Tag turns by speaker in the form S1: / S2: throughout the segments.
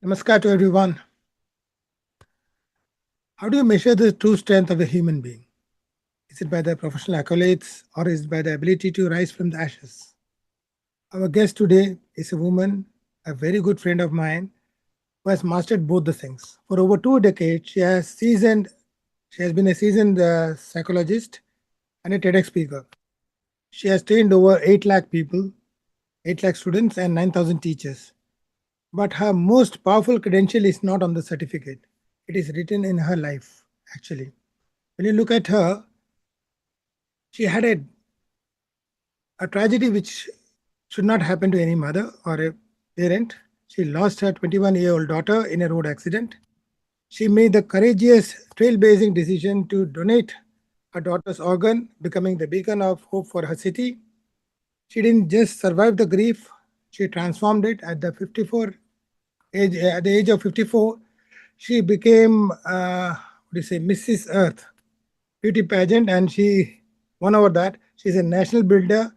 S1: Namaskar to everyone. How do you measure the true strength of a human being? Is it by the professional accolades or is it by the ability to rise from the ashes? Our guest today is a woman, a very good friend of mine, who has mastered both the things. For over 2 decades, she has been a seasoned psychologist and a TEDx speaker. She has trained over 8 lakh people, 8 lakh students, and 9,000 teachers. But her most powerful credential is not on the certificate, it is written in her life, actually. When you look at her, she had a tragedy which should not happen to any mother or a parent. She lost her 21-year-old daughter in a road accident. She made the courageous, trailblazing decision to donate her daughter's organ, becoming the beacon of hope for her city. She didn't just survive the grief, she transformed it at the age of 54. She became, what do you say, Mrs. Earth beauty pageant, and she won over that. She's a national builder.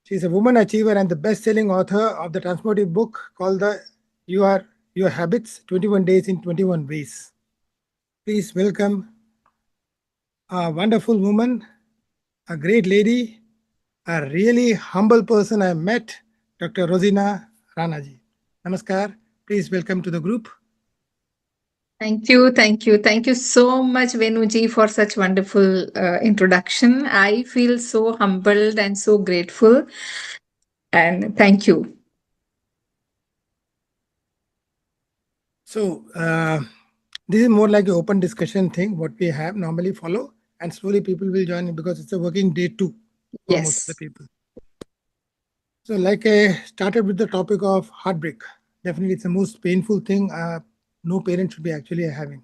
S1: She's a woman achiever and the best-selling author of the transformative book called the You Are Your Habits, 21 Days in 21 Ways. Please welcome a wonderful woman, a great lady, a really humble person I met, Dr. Rozina Rana ji. Namaskar. Please welcome to the group.
S2: Thank you, thank you, thank you so much, Venuji, for such wonderful introduction. I feel so humbled and so grateful, and thank you.
S1: So, this is more like an open discussion thing, what we have normally follow, and slowly people will join in because it's a working day too for most of the
S2: Yes.
S1: people. So, like I started with the topic of heartbreak. Definitely, it's the most painful thing no parent should be actually having.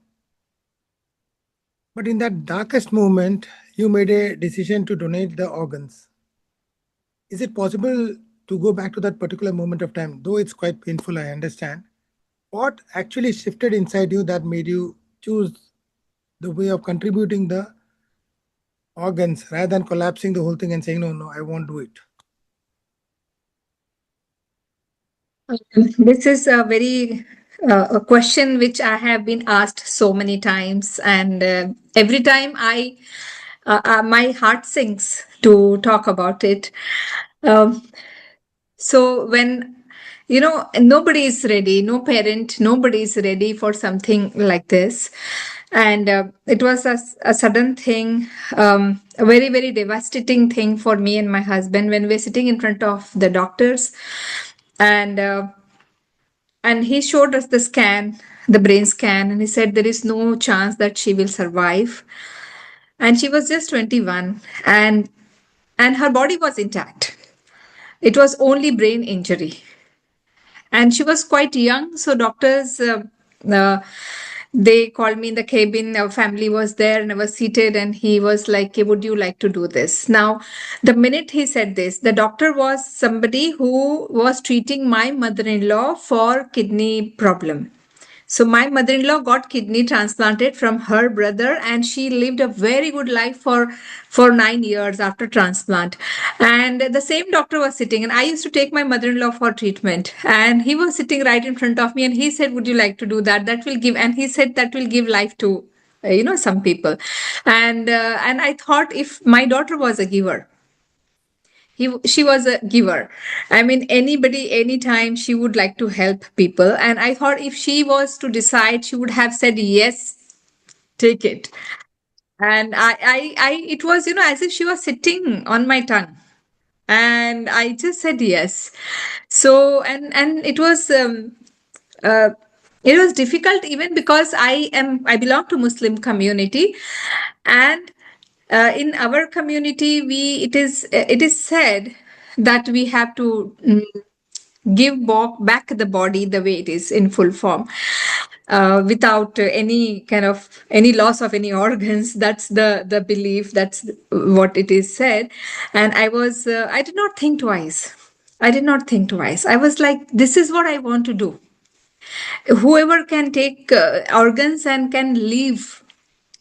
S1: But in that darkest moment, you made a decision to donate the organs. Is it possible to go back to that particular moment of time? Though it's quite painful, I understand. What actually shifted inside you that made you choose the way of contributing the organs rather than collapsing the whole thing and saying, no, no, I won't do it?
S2: This is a very a question which I have been asked so many times, and every time my heart sinks to talk about it. Um, So when nobody is ready, no parent, nobody is ready for something like this, and it was a sudden thing, a very very devastating thing for me and my husband when we're sitting in front of the doctors, and and he showed us the scan, the brain scan, and he said there is no chance that she will survive, and she was just 21, and her body was intact. It was only brain injury, and she was quite young, so doctors uh, they called me in the cabin. Our family was there and I was seated, and he was like, "Okay, would you like to do this?" Now the minute he said this, the doctor was somebody who was treating my mother-in-law for kidney problem. So my mother-in-law got kidney transplanted from her brother, and she lived a very good life for 9 years after transplant. And the same doctor was sitting, and I used to take my mother-in-law for treatment, and he was sitting right in front of me, and he said, "Would you like to do that? That will give," and he said that will give life to some people. And I thought, if my daughter was a giver, she was a giver. I mean, anybody anytime she would like to help people, and I thought if she was to decide, she would have said yes, take it. And I it was as if she was sitting on my tongue, and I just said yes. So and uh, it was difficult, even because I belong to Muslim community, and in our community, we it is said that we have to give back the body the way it is in full form, without any kind of any loss of any organs. That's the belief, that's what it is said. And I did not think twice. I was like, this is what I want to do. Whoever can take organs and can live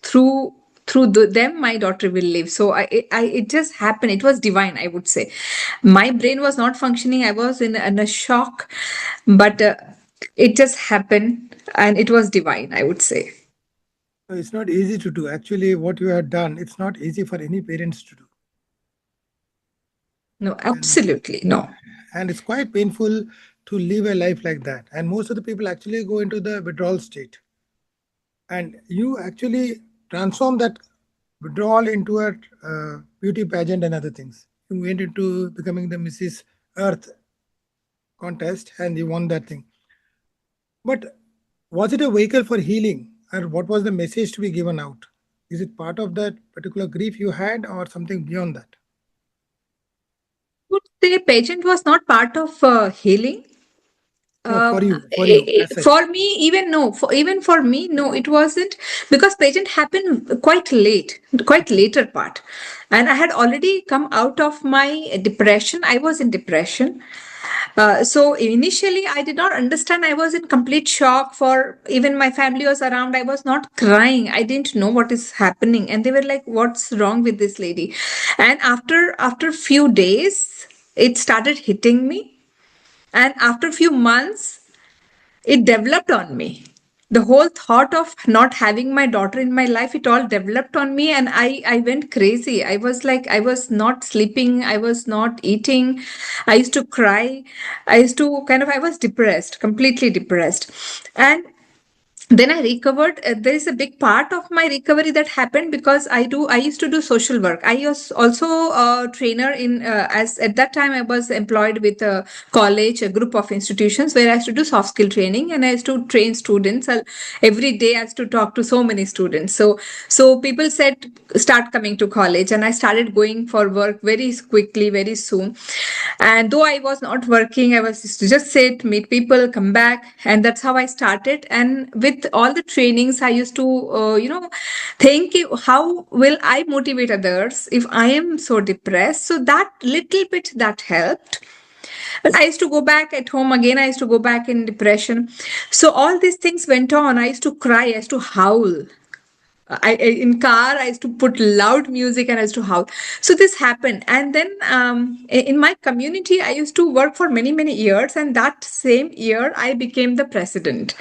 S2: through them, my daughter will live. So it just happened. It was divine, I would say. My brain was not functioning. I was in a shock, but It just happened, and it was divine, I would say.
S1: So it's not easy to do. Actually, what you have done, it's not easy for any parents to do.
S2: No,
S1: And
S2: absolutely no.
S1: and it's quite painful to live a life like that. And most of the people actually go into the withdrawal state. And you actually transform that withdrawal into a beauty pageant and other things. You went into becoming the Mrs. Earth contest and you won that thing. But was it a vehicle for healing? Or what was the message to be given out? Is it part of that particular grief you had or something beyond that?
S2: Would say pageant was not part of healing.
S1: No, for you as
S2: For
S1: such.
S2: me, even no, even for me, no, it wasn't, because pageant happened quite late, quite later part, and I had already come out of my depression. I was in depression. So initially, I did not understand. I was in complete shock. For even my family was around, I was not crying. I didn't know what is happening, and they were like, "What's wrong with this lady?" And after few days, it started hitting me, and after few months, it developed on me. The whole thought of not having my daughter in my life, it all developed on me, and I went crazy. I was like, I was not sleeping, I was not eating, I used to cry, I used to kind of, I was depressed, completely depressed. And then I recovered. There is a big part of my recovery that happened because I used to do social work. I was also a trainer in, as at that time I was employed with a college, a group of institutions where I used to do soft skill training, and I used to train students. Every day I used to talk to so many students. So people said, start coming to college, and I started going for work very quickly, very soon. And though I was not working, I was just to just sit, meet people, come back, and that's how I started. And with all the trainings, I used to, think, how will I motivate others if I am so depressed? So that little bit that helped. But I used to go back at home again. I used to go back in depression. So all these things went on. I used to cry. I used to howl. In car I used to put loud music and I used to howl. So this happened, and then in my community I used to work for many years, and that same year I became the president.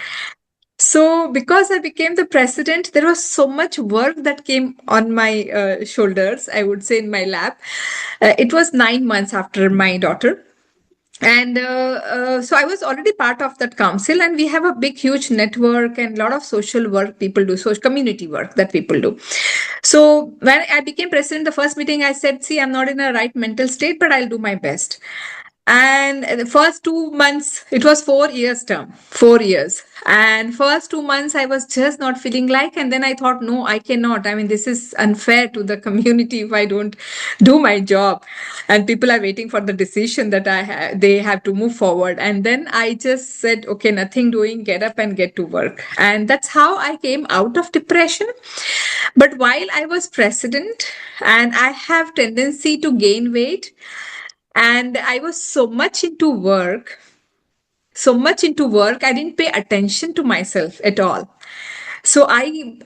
S2: So because I became the president, there was so much work that came on my shoulders, I would say, in my lap. It was 9 months after my daughter, and so I was already part of that council, and we have a big huge network and a lot of social work people do, social community work that people do. So when I became president, the first meeting I said, see, I'm not in a right mental state, but I'll do my best. And the first 2 months, it was 4 years term, 4 years. And first 2 months, I was just not feeling like, and then I thought, no, I cannot. I mean, this is unfair to the community if I don't do my job. And people are waiting for the decision that they have to move forward. And then I just said, okay, nothing doing, get up and get to work. And that's how I came out of depression. But while I was president, and I have tendency to gain weight, and I was so much into work, I didn't pay attention to myself at all. So I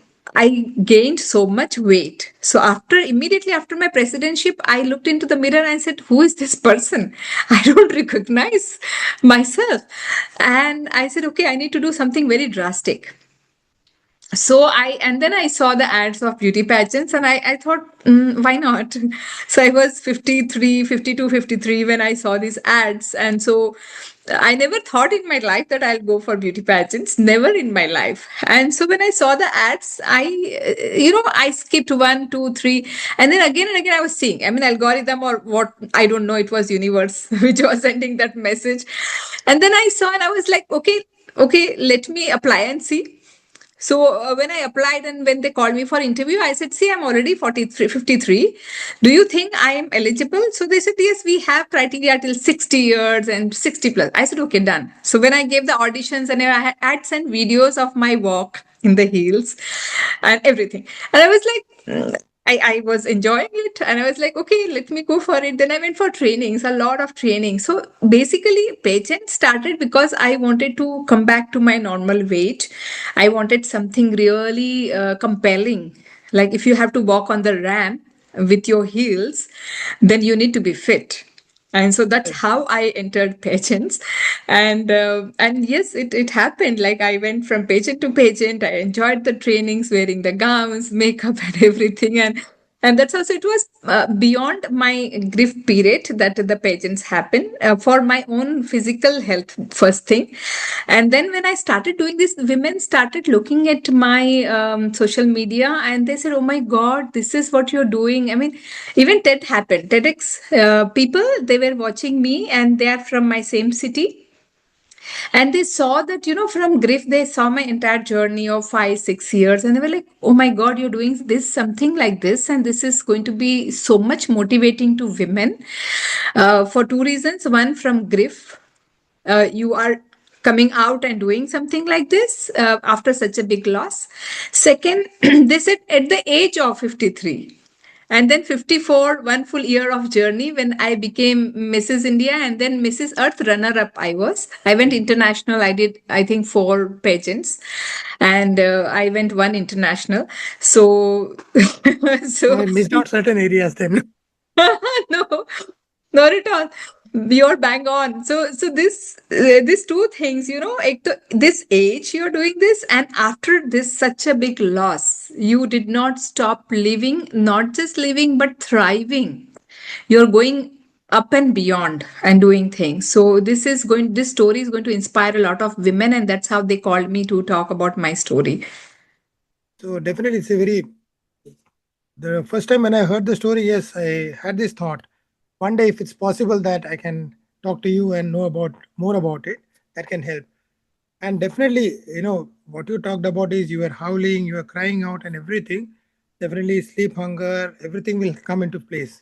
S2: gained so much weight. So immediately after my presidency, I looked into the mirror and said, who is this person? I don't recognize myself. And I said, okay, I need to do something very drastic. So and then I saw the ads of beauty pageants, and I thought, why not? So I was 53, 52, 53 when I saw these ads. And so I never thought in my life that I'll go for beauty pageants, never in my life. And so when I saw the ads, I skipped one, two, three, and then again and again I was seeing, I mean, algorithm or what, I don't know, it was universe which was sending that message. And then I saw and I was like, okay, let me apply and see. So when I applied and when they called me for interview, I said, see, I'm already 43, 53. Do you think I am eligible? So they said, yes, we have criteria till 60 years and 60 plus. I said, okay, done. So when I gave the auditions, and I had sent videos of my walk in the heels and everything. And I was like, I was enjoying it, and I was like, okay, let me go for it. Then I went for trainings, a lot of training. So basically, pageant started because I wanted to come back to my normal weight. I wanted something really compelling. Like if you have to walk on the ramp with your heels, then you need to be fit. And so that's
S1: Right.
S2: how I entered pageants. And yes, it happened. Like, I went from pageant to pageant. I enjoyed the trainings, wearing the gowns, makeup, and everything. And that's also, it was beyond my grief period that the pageants happen, for my own physical health, first thing. And then when I started doing this, women started looking at my social media, and they said, "Oh my God, this is what you're doing." I mean, even TED happened. TEDx people, they were watching me, and they are from my same city. And they saw that, from grief, they saw my entire journey of 5 6 years, and they were like, "Oh my God, you're doing this, something like this, and this is going to be so much motivating to women." For two reasons. One, from grief, you are coming out and doing something like this after such a big loss. Second, they said at the age of 53, and then 54, one full year of journey, when I became Mrs. India and then Mrs. Earth runner up. I went international. I did, I think, 4 pageants, and I went one international. So
S1: So
S2: so
S1: I missed out certain areas then.
S2: no, not at all. You're bang on. So this, these two things, this age you're doing this, and after this such a big loss, you did not stop living, not just living but thriving. You're going up and beyond and doing things. So this story is going to inspire a lot of women, and that's how they called me to talk about my story.
S1: So definitely, it's a very, the first time when I heard the story, yes, I had this thought. One day, if it's possible that I can talk to you and know about more about it, that can help. And definitely, what you talked about is you were howling, you were crying out, and everything. Definitely, sleep, hunger, everything will come into place.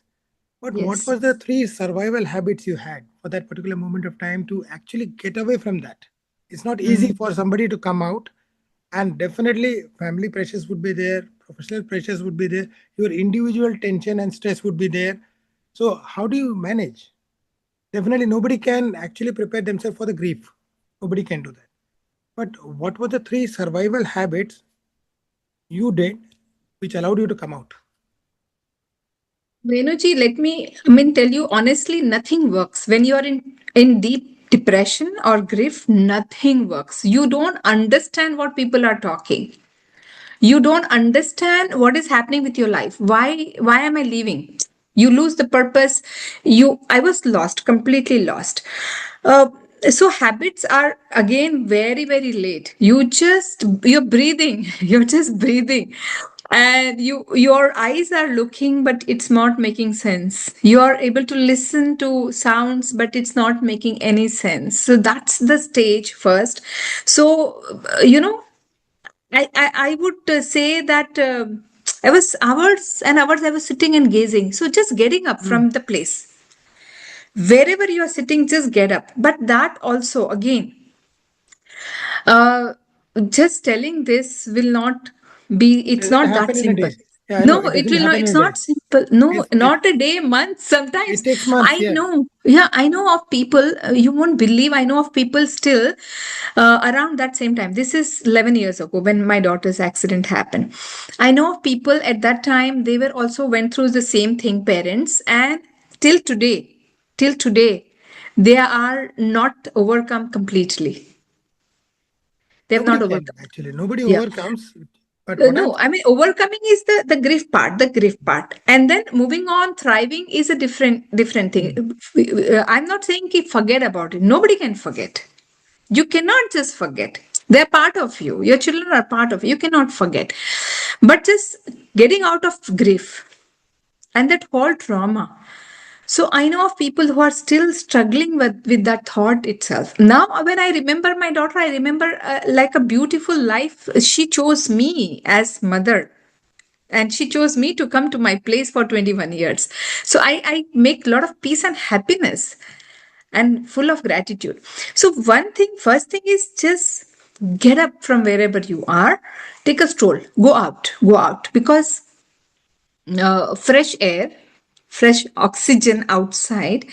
S1: But what
S2: Yes.
S1: was the three survival habits you had for that particular moment of time to actually get away from that? It's not easy
S2: Mm.
S1: for somebody to come out, and definitely family pressures would be there, professional pressures would be there, your individual tension and stress would be there. So, how do you manage? Definitely, nobody can actually prepare themselves for the grief. Nobody can do that. But what were the three survival habits you did which allowed you to come out?
S2: Venuji, tell you honestly, nothing works. When you are in deep depression or grief, nothing works. You don't understand what people are talking. You don't understand what is happening with your life. Why am I leaving? You lose the purpose. I was lost, completely lost. Uh, so habits are again very, very late. You're breathing. You're just breathing, and your eyes are looking, but it's not making sense. You are able to listen to sounds, but it's not making any sense. So that's the stage first. So I would say that I was hours and hours I was sitting and gazing. So just getting up
S1: Hmm.
S2: from the place. Wherever you are sitting, just get up. But that also, again, uh, just telling this will not be,
S1: It
S2: it's
S1: doesn't
S2: not that
S1: happen in a
S2: simple.
S1: day. Yeah, I know.
S2: No,
S1: It
S2: it
S1: doesn't
S2: will not,
S1: happen in
S2: it's
S1: a day.
S2: not simple. No,
S1: It
S2: not a day, months. Sometimes
S1: it takes months.
S2: I
S1: Yeah.
S2: know, yeah, I know of people, you won't believe, I know of people still around that same time. This is 11 years ago when my daughter's accident happened. I know of people at that time, they were also went through the same thing, parents, and till today, till today, they are not overcome completely. They have
S1: Nobody
S2: not
S1: can
S2: overcome.
S1: actually. Nobody
S2: Yeah.
S1: overcomes. But what I'm
S2: No, I mean, overcoming is the grief part, the grief part, and then moving on, thriving is a different
S1: Hmm.
S2: thing. I'm not saying keep forget about it. Nobody can forget. You cannot just forget. They're part of you. Your children are part of you. You cannot forget. But just getting out of grief and that whole trauma. So I know of people who are still struggling with that thought itself. Now, when I remember my daughter, I remember like a beautiful life. She chose me as mother, and she chose me to come to my place for 21 years. So I make a lot of peace and happiness and full of gratitude. So one thing, first thing is just get up from wherever you are, take a stroll, go out, because fresh air, fresh oxygen outside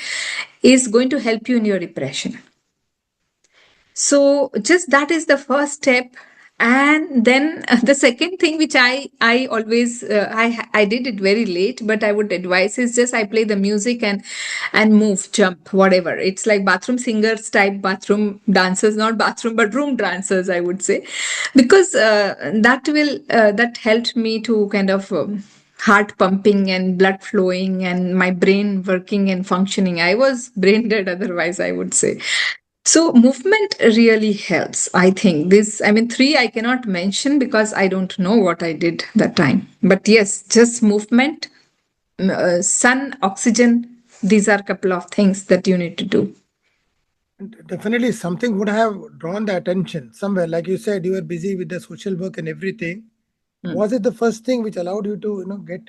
S2: is going to help you in your depression. So just that is the first step. And then the second thing which I always I did it very late, but I would advise is just I play the music and move, jump, whatever. It's like bathroom singers type, bathroom dancers, not bathroom but room dancers, I would say, because that helped me to kind of heart pumping and blood flowing and my brain working and functioning. I was brain dead otherwise, I would say. So movement really helps. I think this, I mean, three I cannot mention because I don't know what I did that time. But yes, just movement, sun, oxygen, these are a couple of things that you need to do.
S1: And definitely something would have drawn the attention somewhere. Like you said, you were busy with the social work and everything.
S2: Hmm.
S1: Was it the first thing which allowed you to, get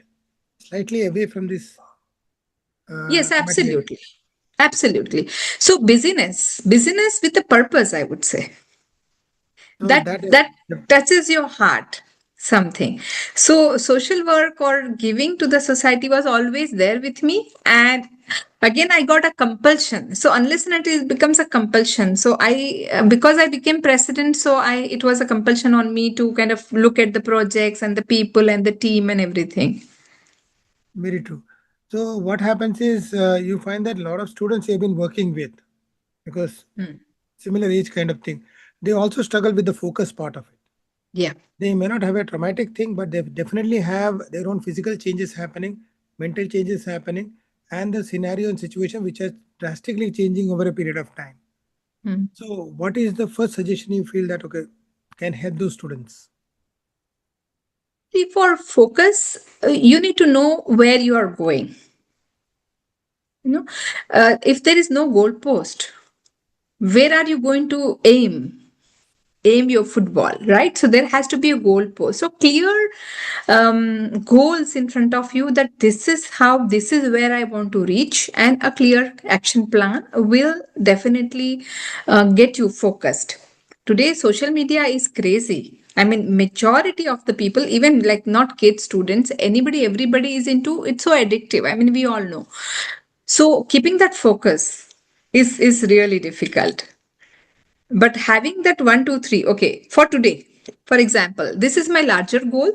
S1: slightly away from this
S2: Yes,
S1: material?
S2: absolutely. Absolutely. So busyness with a purpose, I would say.
S1: So
S2: that
S1: that
S2: that touches your heart, something. So social work or giving to the society was always there with me. And again I got a compulsion, so unless and until it becomes a compulsion, so I because I became president, so I it was a compulsion on me to kind of look at the projects and the people and the team and everything.
S1: very true. So what happens is you find that a lot of students you've been working with, because
S2: Hmm.
S1: similar age kind of thing, they also struggle with the focus part of it.
S2: Yeah.
S1: They may not have a traumatic thing, but they definitely have their own physical changes happening, mental changes happening, and the scenario and situation which are drastically changing over a period of time.
S2: Hmm.
S1: So, what is the first suggestion you feel that okay can help those students?
S2: See, for focus, you need to know where you are going. You know, if there is no goalpost, where are you going to aim your football, right? So there has to be a goal post, so clear goals in front of you, that this is where I want to reach, and a clear action plan will definitely get you focused. Today social media is crazy. I mean, majority of the people, even like not kids, students, anybody, everybody is into it, so addictive. I mean, we all know. So keeping that focus is really difficult. But having that one, two, three, okay, for today, for example, this is my larger goal.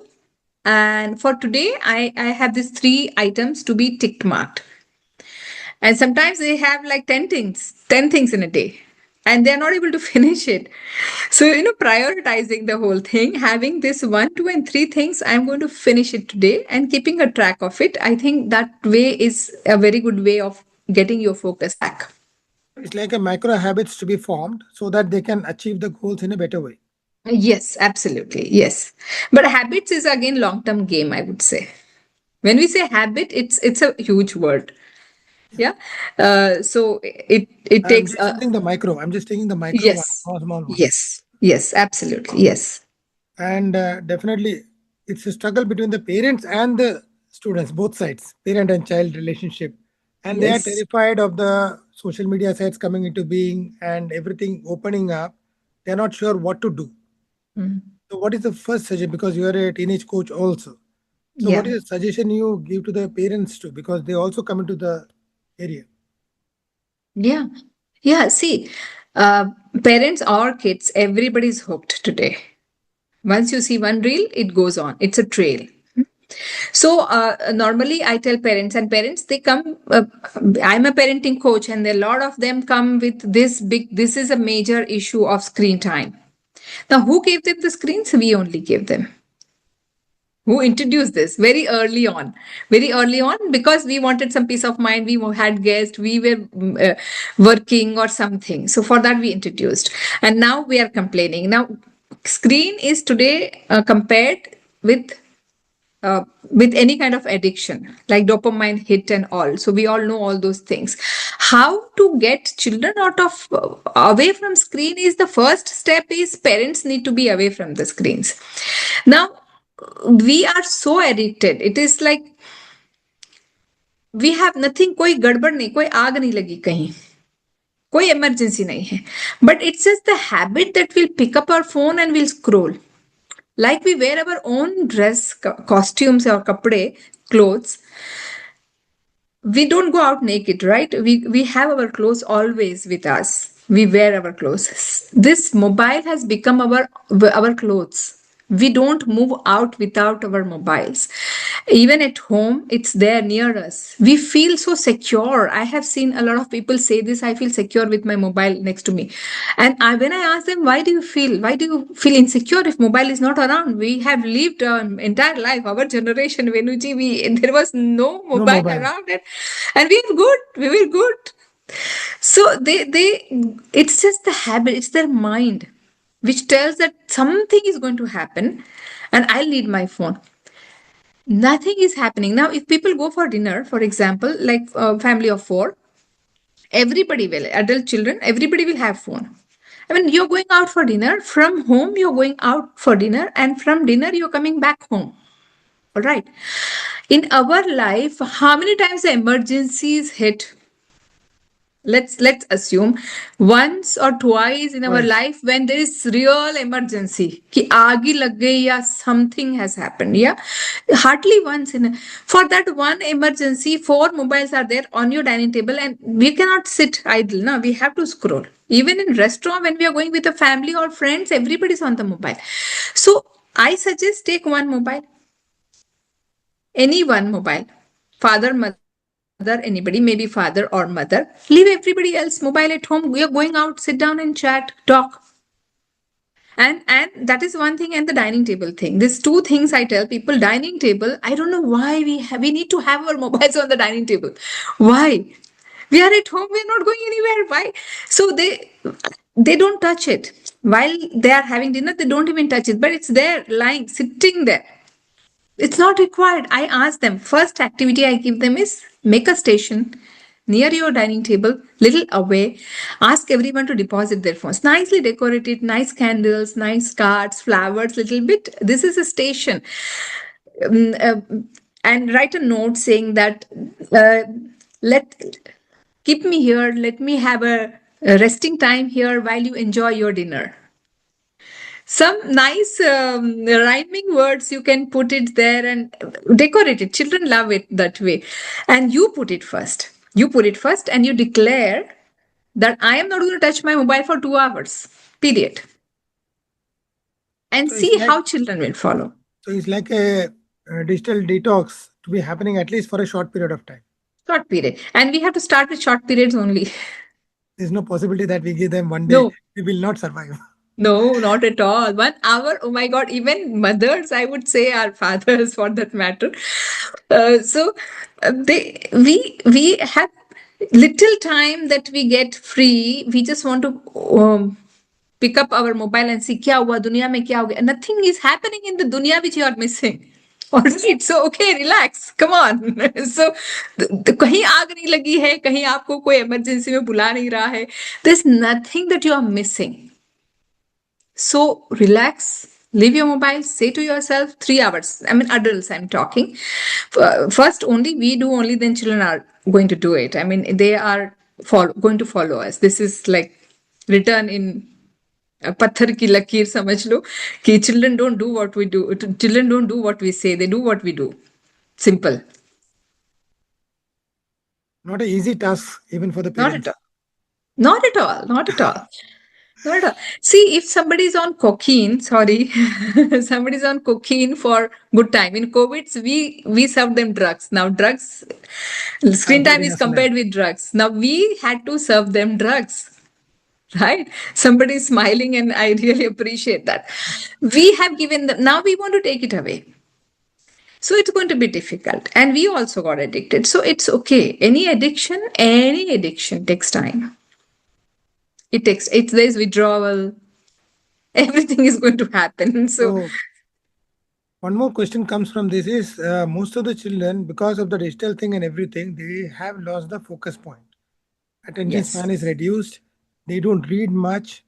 S2: And for today, I have these three items to be tick marked. And sometimes they have like 10 things in a day. And they're not able to finish it. So, prioritizing the whole thing, having this one, two, and three things, I'm going to finish it today and keeping a track of it. I think that way is a very good way of getting your focus back.
S1: It's like a micro habits to be formed so that they can achieve the goals in a better way.
S2: Yes, absolutely. Yes. But habits is again long-term game, I would say. When we say habit, it's a huge word.
S1: Yeah.
S2: Yeah. So it
S1: I'm
S2: takes
S1: just
S2: a
S1: using the micro. I'm just taking the micro one,
S2: yes.
S1: small, small one.
S2: Yes. Yes, absolutely. Yes.
S1: And definitely, it's a struggle between the parents and the students, both sides, parent and child relationship. And they are
S2: Yes.
S1: terrified of the social media sites coming into being and everything opening up. They're not sure what to do.
S2: Mm.
S1: So, what is the first suggestion? Because you are a teenage coach also. So, what
S2: Yeah.
S1: is the suggestion you give to the parents too? Because they also come into the area.
S2: Yeah. Yeah. See, uh, parents or kids, everybody's hooked today. Once you see one reel, it goes on. It's a trail. So normally I tell parents, and parents they come. I'm a parenting coach, and a lot of them come with this big. This is a major issue of screen time. Now, who gave them the screens? We only gave them. Who introduced this very early on, because we wanted some peace of mind. We had guests. We were working or something. So for that we introduced, and now we are complaining. Now, screen is today compared with with any kind of addiction like dopamine hit and all, so we all know all those things. How to get children out of away from screen is the first step, is parents need to be away from the screens. Now we are so addicted, it is like we have nothing, कोई गड़बड़ नहीं, कोई आग नहीं लगी कहीं, कोई emergency नहीं है, but it's just the habit that we'll pick up our phone and we'll scroll. Like we wear our own dress, costumes or kapde, clothes. We don't go out naked, right? We have our clothes always with us. We wear our clothes. This mobile has become our clothes. We don't move out without our mobiles. Even at home, it's there near us. We feel so secure. I have seen a lot of people say this. I feel secure with my mobile next to me. And when I ask them, why do you feel insecure if mobile is not around? We have lived an entire life. Our generation, Venuji, there was no
S1: No
S2: mobile
S1: mobile.
S2: around it, and we were good. We were good. So it's just the habit, it's their mind which tells that something is going to happen and I'll need my phone. Nothing is happening. Now, if people go for dinner, for example, like a family of four, everybody will, adult children, everybody will have phone. I mean, you're going out for dinner, from home, you're going out for dinner, and from dinner, you're coming back home. All right. In our life, how many times the emergencies hit? Let's assume once or twice in our
S1: Twice.
S2: life when there is real emergency ki aagi lag gayi ya something has happened, yeah, hardly once in for that one emergency four mobiles are there on your dining table and we cannot sit idle. Now we have to scroll. Even in restaurant when we are going with a family or friends, everybody's on the mobile. So I suggest take one mobile, any one mobile, father, mother, anybody, maybe father or mother, leave everybody else mobile at home. We are going out, sit down and chat, talk. And that is one thing. And the dining table thing, these two things I tell people. Dining table, I don't know why we need to have our mobiles on the dining table. Why? We are at home, we are not going anywhere. Why? So they don't touch it while they are having dinner. They don't even touch it, but it's there lying, sitting there. It's not required. I ask them, first activity I give them is make a station near your dining table, little away. Ask everyone to deposit their phones. Nicely decorated, nice candles, nice cards, flowers, little bit. This is a station. Um, uh, and write a note saying that uh, let keep me here. Let me have a resting time here while you enjoy your dinner. Some nice rhyming words you can put it there and decorate it. Children love it that way. And you put it first. You put it first and you declare that I am not going to touch my mobile for 2 hours, period. And
S1: So it's
S2: see
S1: like
S2: how children will follow.
S1: a digital detox to be happening at least for a short period of time.
S2: Short period. And we have to start with short periods only.
S1: There's no possibility that we give them one day.
S2: No,
S1: We will not survive.
S2: no, not at all. 1 hour, oh my God, even mothers, I would say, our fathers for that matter. We have little time that we get free. We just want to pick up our mobile and see kya hua, duniya mein kya ho gaya. Nothing is happening in the dunya which you are missing. All right, so okay, relax, come on. So कहीं आग नहीं लगी है, कहीं आपको कोई emergency में बुला नहीं रहा है. There's nothing that you are missing. So relax, leave your mobile, say to yourself 3 hours. I mean, adults, I'm talking. First, only we do, only then children are going to do it. I mean, they are going to follow us. This is like written in पत्थर की लकीर समझ लो कि children don't do what we do. Children don't do what we say. They do what we do. Simple.
S1: Not an easy task even for the
S2: Not
S1: parents.
S2: at all. Not at all. Not at all. Not at all. See, if somebody is on cocaine, sorry, somebody is on cocaine for good time. In COVID, we served them drugs. Now, drugs,
S1: Are
S2: screen
S1: good
S2: time is
S1: enough life.
S2: compared with drugs. Now, we had to serve them drugs. Right? Somebody is smiling, and I really appreciate that. We have given them, now we want to take it away. So it's going to be difficult. And we also got addicted. So it's okay. Any addiction takes time. There's withdrawal. Everything is going to happen. So
S1: So one more question comes from this is most of the children, because of the digital thing and everything, they have lost the focus point. Attention span
S2: yes.
S1: is reduced. They don't read much.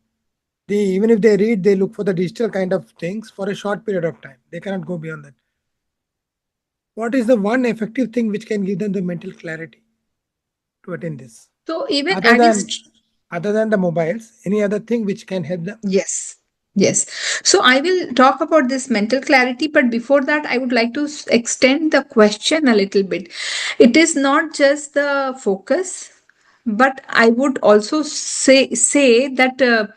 S1: They even if they read, they look for the digital kind of things for a short period of time. They cannot go beyond that. What is the one effective thing which can give them the mental clarity to attain this?
S2: So even
S1: Other
S2: adding
S1: than other than the mobiles, any other thing which can help them?
S2: yes. Yes. So I will talk about this mental clarity, but before that, I would like to extend the question a little bit. It is not just the focus, but I would also say that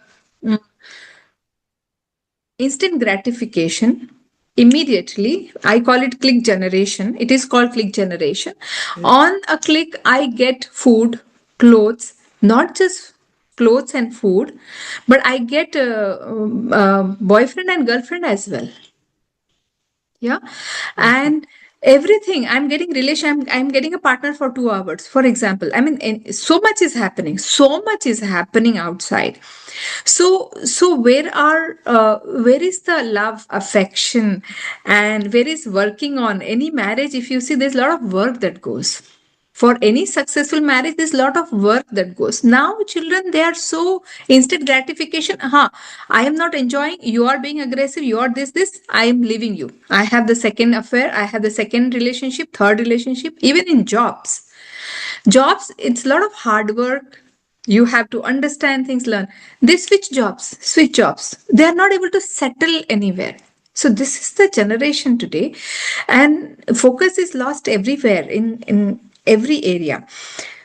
S2: instant gratification immediately, I call it click generation. It is called click generation.
S1: Okay.
S2: On a click I get food, clothes, not just clothes and food, but I get boyfriend and girlfriend as well. Yeah.
S1: Okay.
S2: And everything, I'm getting relation, I'm getting a partner for 2 hours, for example. I mean, and so much is happening, so much is happening outside. So where is the love, affection, and where is working on any marriage? If you see, there's a lot of work that goes for any successful marriage. There's a lot of work that goes. Now children, they are so instant gratification. I am not enjoying, you are being aggressive, you are this, I am leaving you, I have the second affair, I have the second relationship, third relationship. Even in jobs, it's a lot of hard work. You have to understand things, learn. They switch jobs, they are not able to settle anywhere. So this is the generation today, and focus is lost everywhere, in every area.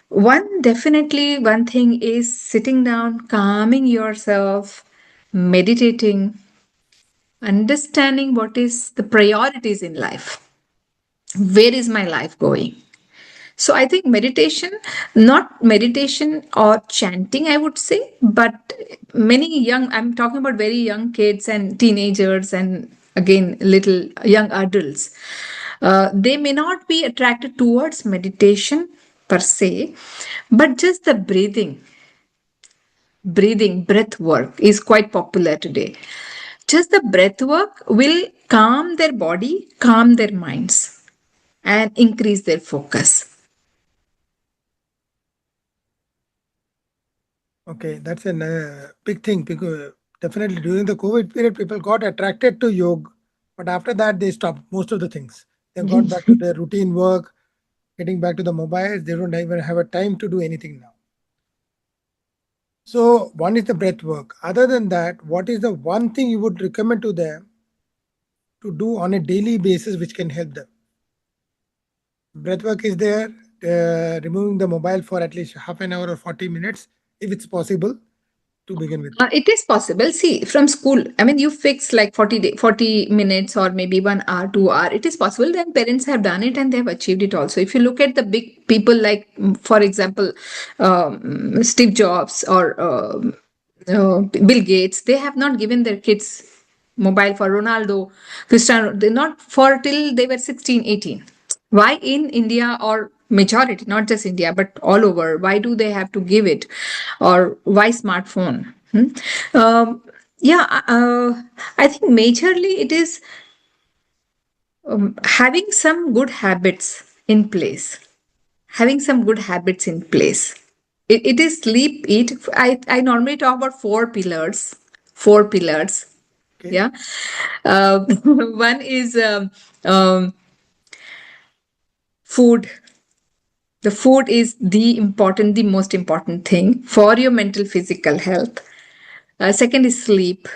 S2: One thing is sitting down, calming yourself, meditating, understanding what is the priorities in life. Where is my life going? So I think meditation, not meditation or chanting, I would say, but many young, I'm talking about very young kids and teenagers and again, little young adults. They may not be attracted towards meditation per se, but just the breath work is quite popular today. Just the breath work will calm their body, calm their minds, and increase their focus.
S1: Okay, that's a big thing because definitely during the COVID period, people got attracted to yoga, but after that they stopped most of the things. They got back to their routine work, getting back to the mobiles. They don't even have a time to do anything now. So one is the breath work. Other than that, what is the one thing you would recommend to them to do on a daily basis which can help them? Breath work is there, removing the mobile for at least half an hour or 40 minutes, if it's possible to begin with.
S2: It is possible. See, from school, I mean, you fix like 40 minutes or maybe 1 hour, 2 hour. It is possible. Then parents have done it and they have achieved it also. If you look at the big people like, for example, Steve Jobs or Bill Gates, they have not given their kids mobile. For Ronaldo, Cristiano, they not for till they were 16, 18. Why in India, or majority, not just India, but all over, why do they have to give it? Or why smartphone? Um, yeah, I think majorly it is having some good habits in place. Having some good habits in place. It is sleep, eat. I normally talk about four pillars. Four pillars.
S1: Okay.
S2: Yeah. One is food. The food is the most important thing for your mental physical health. Second is sleep,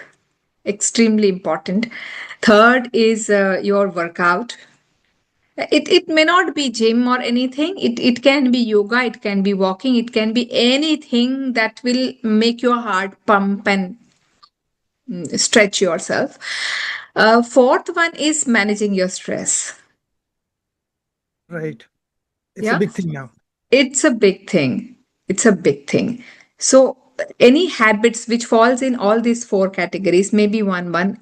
S2: extremely important. Third is your workout. It may not be gym or anything. It can be yoga, it can be walking, it can be anything that will make your heart pump and stretch yourself. Fourth one is managing your stress.
S1: Right. It's a
S2: Yeah,
S1: big thing now.
S2: it's a big thing. It's a big thing. So any habits which falls in all these four categories, maybe one,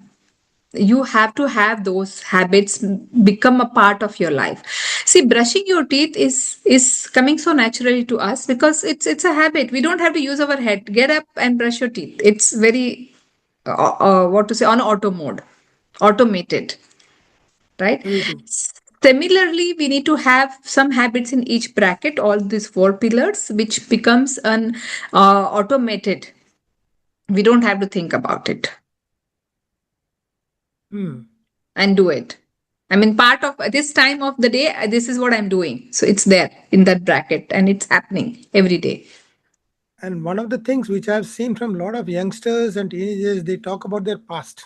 S2: you have to have those habits become a part of your life. See, brushing your teeth is coming so naturally to us because it's a habit. We don't have to use our head. Get up and brush your teeth. It's very what to say, on auto mode, automated, right?
S1: Very true.
S2: Similarly, we need to have some habits in each bracket, all these four pillars, which becomes an automated. We don't have to think about it
S1: Hmm.
S2: and do it. I mean, part of this time of the day, this is what I'm doing. So it's there in that bracket and it's happening every day.
S1: And one of the things which I've seen from a lot of youngsters and teenagers, they talk about their past.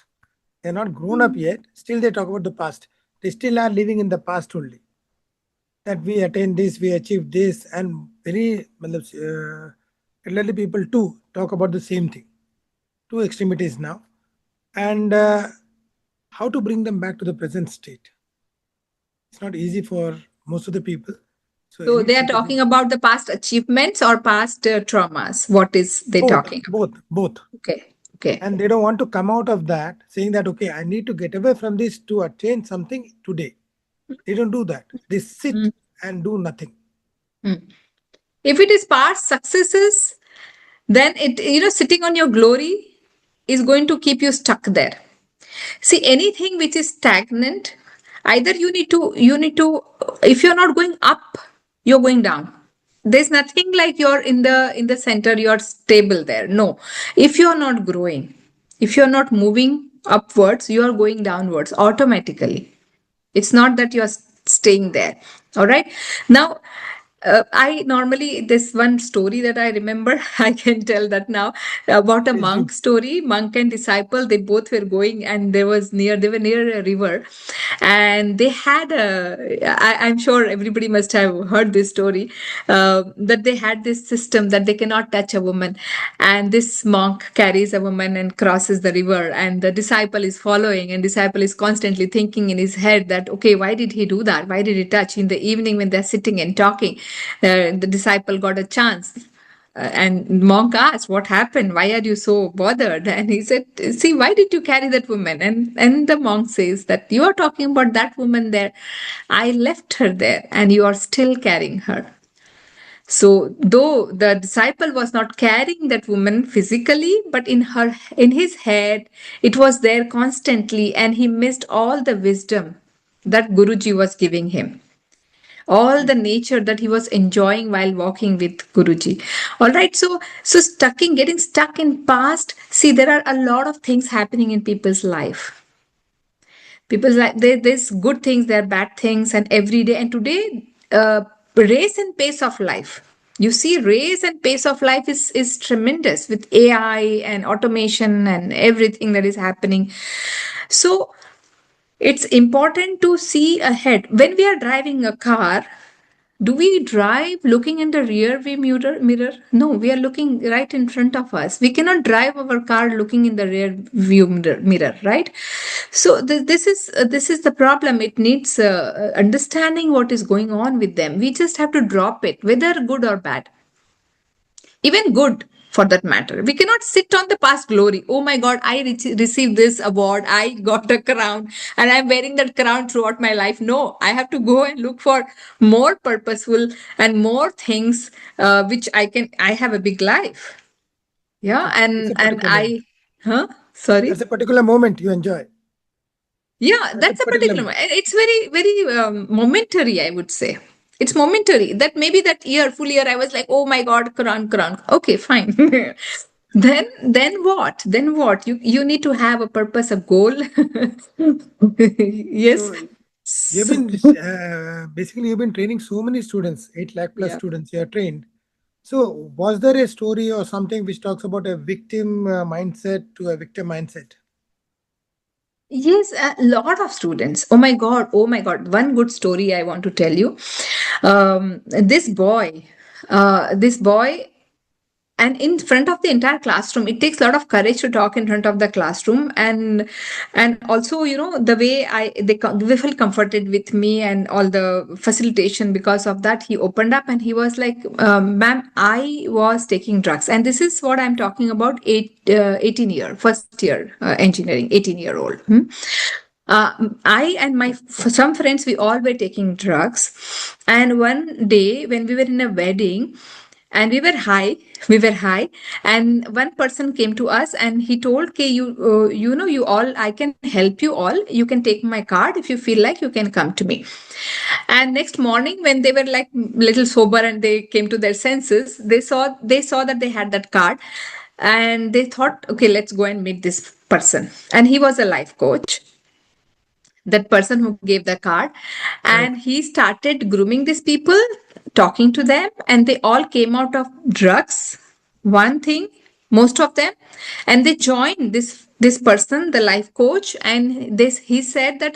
S1: They're not grown up yet. Still, they talk about the past. They still are living in the past only. that we attain this, we achieve this, and very elderly people too talk about the same thing. Two extremities now, and how to bring them back to the present state. It's not easy for most of the people. So
S2: So
S1: any
S2: they are
S1: suggestion?
S2: talking about the past achievements or past traumas. What is they
S1: Both,
S2: talking
S1: both.
S2: about? Okay, okay.
S1: And they don't want to come out of that saying that, okay, I need to get away from this to attain something today. They don't do that. They sit
S2: Mm,
S1: and do nothing.
S2: mm. If it is past successes, then sitting on your glory is going to keep you stuck there. See, anything which is stagnant, either you need to, if you're not going up, you're going down. There's nothing like you're in the center, you're stable there. No. If you're not growing, if you're not moving upwards, you are going downwards automatically. It's not that you're staying there. All right. Now, I normally, this one story that I remember, I can tell that now, about a
S1: Please do.
S2: monk story. Monk and disciple, they both were going, and they were near a river, and they had I'm sure everybody must have heard this story, that they had this system that they cannot touch a woman, and this monk carries a woman and crosses the river, and the disciple is following, and disciple is constantly thinking in his head that, okay, why did he do that? Why did he touch? In the evening when they're sitting and talking, the disciple got a chance. And monk asked, "What happened? Why are you so bothered?" And he said, "See, why did you carry that woman?" And the monk says that, "You are talking about that woman there. I left her there, and you are still carrying her." So, though the disciple was not carrying that woman physically, but in his head, it was there constantly, and he missed all the wisdom that Guruji was giving him, all the nature that he was enjoying while walking with Guruji. All right, so getting stuck in past. See, there are a lot of things happening in people's life. People's like there's good things, there are bad things, and every day and today, race and pace of life. You see, race and pace of life is tremendous with AI and automation and everything that is happening. So it's important to see ahead. When we are driving a car, do we drive looking in the rear view mirror? No, we are looking right in front of us. We cannot drive our car looking in the rear view mirror, right? So this is the problem. It needs understanding what is going on with them. We just have to drop it, whether good or bad, even good for that matter. We cannot sit on the past glory. Oh my God, I received this award, I got a crown, and I'm wearing that crown throughout my life. No, I have to go and look for more purposeful and more things, which I have a big life. Yeah,
S1: It's
S2: and
S1: a
S2: and
S1: particular moment.
S2: I, huh? Sorry.
S1: That's a particular moment you enjoy.
S2: Yeah,
S1: That's a
S2: that's a
S1: particular
S2: particular
S1: moment.
S2: one. It's very, very momentary, I would say. It's momentary. That maybe that year, full year, I was like, oh my God, Quran, Quran. Okay, fine. Then what? Then what? You need to have a purpose, a goal. Yes.
S1: So you've
S2: So,
S1: been basically you've been training so many students, 8 lakh plus
S2: yeah.
S1: students you are trained. So was there a story or something which talks about a victim mindset to a victim mindset?
S2: Yes, a lot of students. Oh my God. Oh my God. One good story I want to tell you. This boy, and in front of the entire classroom, it takes a lot of courage to talk in front of the classroom, and also, the way they felt comforted with me and all the facilitation. Because of that, he opened up and he was like, "Ma'am, I was taking drugs." And this is what I'm talking about, 18 year first year engineering, 18-year-old. I and some friends, we all were taking drugs. And one day, when we were in a wedding, and we were high, and one person came to us and he told, "Okay, you all, I can help you all. You can take my card. If you feel like, you can come to me." And next morning, when they were like little sober and they came to their senses, they saw that they had that card, and they thought, "Okay, let's go and meet this person." And he was a life coach, that person who gave the card. And
S1: Right.
S2: he started grooming these people, talking to them, and they all came out of drugs, one thing, most of them. And they joined this this person, the life coach, and this he said that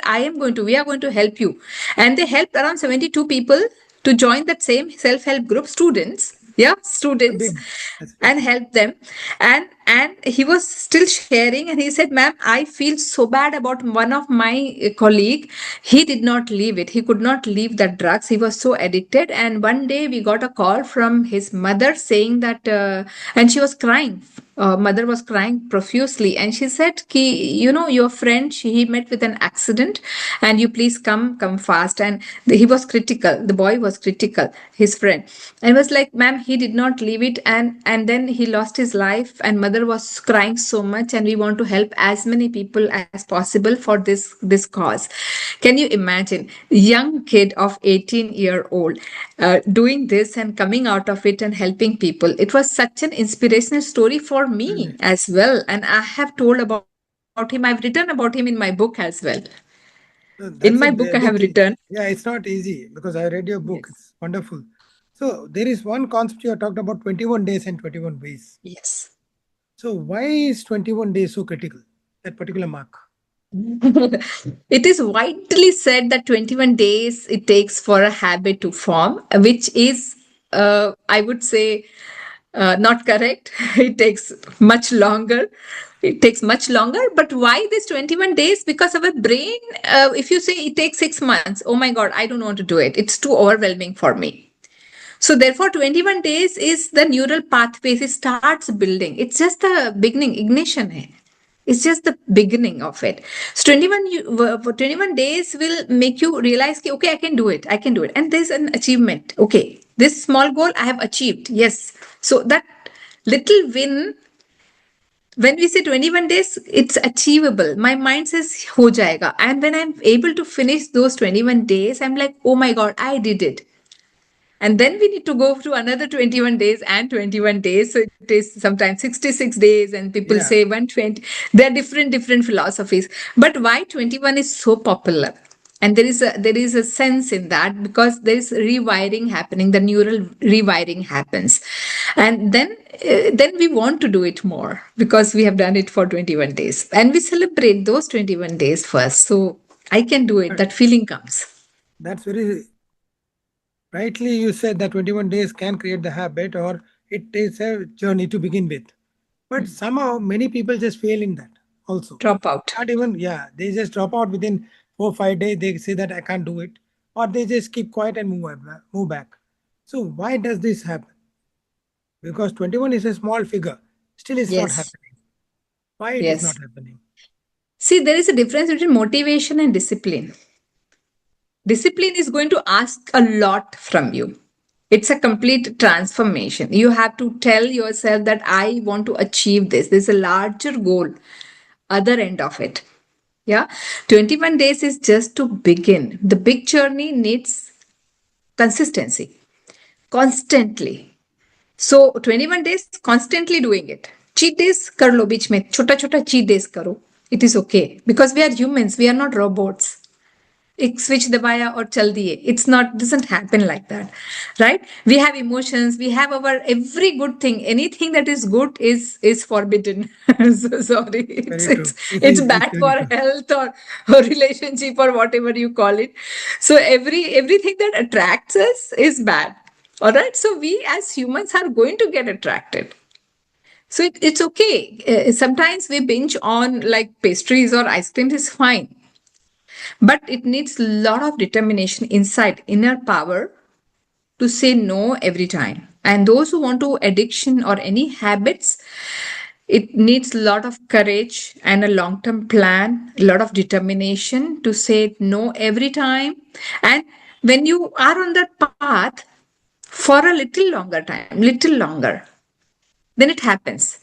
S2: we are going to help you. And they helped around 72 people to join that same self-help group, students, yeah,
S1: That's a
S2: students,
S1: big. That's big.
S2: and help them. And he was still sharing, and he said, ma'am, I feel so bad about one of my colleague. He did not leave it. He could not leave the drugs. He was so addicted. And one day we got a call from his mother saying that, and she was crying. Mother was crying profusely, and she said, Ki, your friend, he met with an accident, and you please come fast. And he was critical. The boy was critical, his friend. And was like, ma'am, he did not leave it, and then he lost his life, and mother was crying so much, and we want to help as many people as possible for this cause. Can you imagine young kid of 18-year-old doing this and coming out of it and helping people? It was such an inspirational story for me
S1: Really.
S2: as well, and I have told about him. I've written about him in my book as well.
S1: No,
S2: In my
S1: that's a
S2: book I have
S1: big thing.
S2: written.
S1: Yeah, it's not easy because I read your book.
S2: Yes.
S1: It's wonderful. So there is one concept you have talked about 21 days and 21 ways.
S2: Yes.
S1: So why is 21 days so critical? That particular mark.
S2: It is widely said that 21 days it takes for a habit to form, which is, I would say, not correct. It takes much longer. It takes much longer. But why this 21 days? Because our brain, if you say it takes 6 months, oh my God, I don't want to do it. It's too overwhelming for me. So therefore, 21 days is the neural pathways. It starts building. It's just the beginning, ignition. Hai. It's just the beginning of it. So 21 days will make you realize, ki, okay, I can do it. I can do it. And there's an achievement. Okay, this small goal I have achieved. Yes. So that little win, when we say 21 days, it's achievable. My mind says, ho jayega. And when I'm able to finish those 21 days, I'm like, oh my God, I did it. And then we need to go to another 21 days and 21 days. So it is sometimes 66 days, and people
S1: Yeah.
S2: say 120. There are different philosophies. But why 21 is so popular? And there is a sense in that, because there is rewiring happening, the neural rewiring happens. And then we want to do it more because we have done it for 21 days. And we celebrate those 21 days first. So I can do it.
S1: But
S2: That feeling comes.
S1: that's very rightly you said that 21 days can create the habit or it is a journey to begin with. But somehow many people just fail in that also.
S2: Drop out.
S1: Not even, yeah, they just drop out within 4 5 days. They say that I can't do it, or they just keep quiet and move back. So why does this happen? Because 21 is a small figure, still it's not
S2: Yes.
S1: happening. Why it is not
S2: Yes.
S1: happening?
S2: See, there is a difference between motivation and discipline. Discipline is going to ask a lot from you. It's a complete transformation. You have to tell yourself that I want to achieve this. There's a larger goal, other end of it. Yeah. 21 days is just to begin. The big journey needs consistency, constantly. So 21 days, constantly doing it. Cheat days कर लो बीच में छोटा छोटा cheat days करो. It is okay because we are humans. We are not robots. एक switch दबाया और चल दिए. It's not, doesn't happen like that, right? We have emotions. We have our every good thing. Anything that is good is forbidden. So sorry, it's
S1: Very
S2: it's
S1: true. It
S2: it's
S1: is. It's
S2: bad
S1: very
S2: for
S1: true.
S2: health or relationship or whatever you call it. So everything that attracts us is bad. All right. So we as humans are going to get attracted. So it's okay. Sometimes we binge on like pastries or ice creams is fine, but it needs a lot of determination inside, inner power to say no every time. And those who want to addiction or any habits, it needs a lot of courage and a long term plan, a lot of determination to say no every time. And when you are on that path for a little longer time, little longer, then it happens.